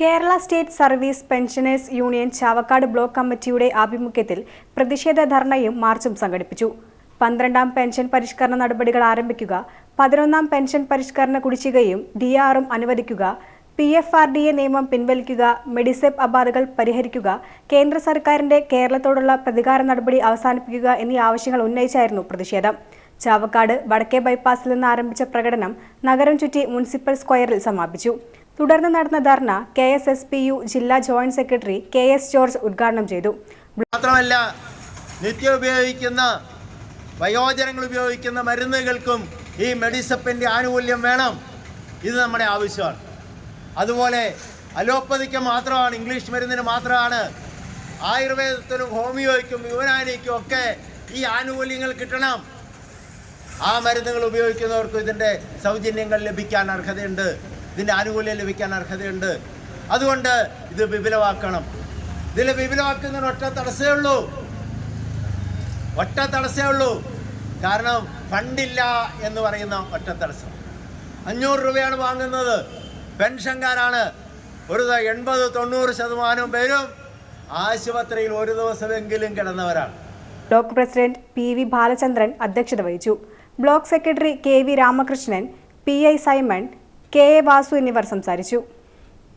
Kerala state service pensioners union Chavakkad block കമ്മിറ്റിയുടെ ആഭിമുഖ്യത്തിൽ പ്രതിഷേധ ധർണയും മാർച്ചും സംഘടിപ്പിച്ചു. 12ാം പെൻഷൻ പരിഷ്കരണ നടപടികൾ ആരംഭിക്കുക, 11ാം പെൻഷൻ പരിഷ്കരണ കുടിശ്ശികയും ഡിആറും അനുവദിക്കുക, PFRDA നിയമം പിൻവലിക്കുക, മെഡിസെപ് അപാധകൾ പരിഹരിക്കുക, കേന്ദ്ര സർക്കാരിന്റെ കേരളത്തോടുള്ള പ്രതികാര നടപടി അവസാനിപ്പിക്കുക എന്നീ ആവശ്യങ്ങൾ ഉന്നയിച്ചായിരുന്നു പ്രതിഷേധം. ചാവക്കാട് വടക്കേ ബൈപ്പാസിൽ നിന്ന് ആരംഭിച്ച പ്രകടനം നഗരം ചുറ്റി മുനിസിപ്പൽ സ്ക്വയറിൽ സമാപിച്ചു. തുടർന്ന് നടന്ന ധർണ KSSPU ജില്ലാ ജോയിന്റ് സെക്രട്ടറി KS ജോർജ് ഉദ്ഘാടനം ചെയ്തു. മാത്രമല്ല, നിത്യം ഉപയോഗിക്കുന്ന വയോജനങ്ങൾ ഉപയോഗിക്കുന്ന മരുന്നുകൾക്കും ഈ മെഡിസെപ്പിൻ്റെ ആനുകൂല്യം വേണം. ഇത് നമ്മുടെ ആവശ്യമാണ്. അതുപോലെ അലോപ്പതിക്ക് മാത്രമാണ്, ഇംഗ്ലീഷ് മരുന്നിന് മാത്രമാണ്, ആയുർവേദത്തിനും ഹോമിയോയ്ക്കും യുവനാനിക്കും ഒക്കെ ഈ ആനുകൂല്യങ്ങൾ കിട്ടണം. ആ മരുന്നുകൾ ഉപയോഗിക്കുന്നവർക്ക് ഇതിൻ്റെ സൗജന്യങ്ങൾ ലഭിക്കാൻ അർഹതയുണ്ട്, ഇതിൻ്റെ ആനുകൂല്യം ലഭിക്കാൻ അർഹതയുണ്ട്. അതുകൊണ്ട് ഇത് വിപുലമാക്കണം. ഇതിൽ വിപുലമാക്കുന്നതിന് ഒറ്റ തടസ്സമേ ഉള്ളൂ. കാരണം ഫണ്ടില്ല എന്ന് പറയുന്ന ഒറ്റ തടസ്സം. 500 രൂപയാണ് വാങ്ങുന്നത്. പെൻഷൻകാരാണ്. ഒരു 80-90% പേരും ആശുപത്രിയിൽ ഒരു ദിവസമെങ്കിലും കിടന്നവരാണ്. ബ്ലോക്ക് പ്രസിഡന്റ് PV ബാലചന്ദ്രൻ അധ്യക്ഷത വഹിച്ചു. Block secretary KV Ramakrishnan, PI Simon, KA Vasu എന്നിവർ സംസാരിച്ചു.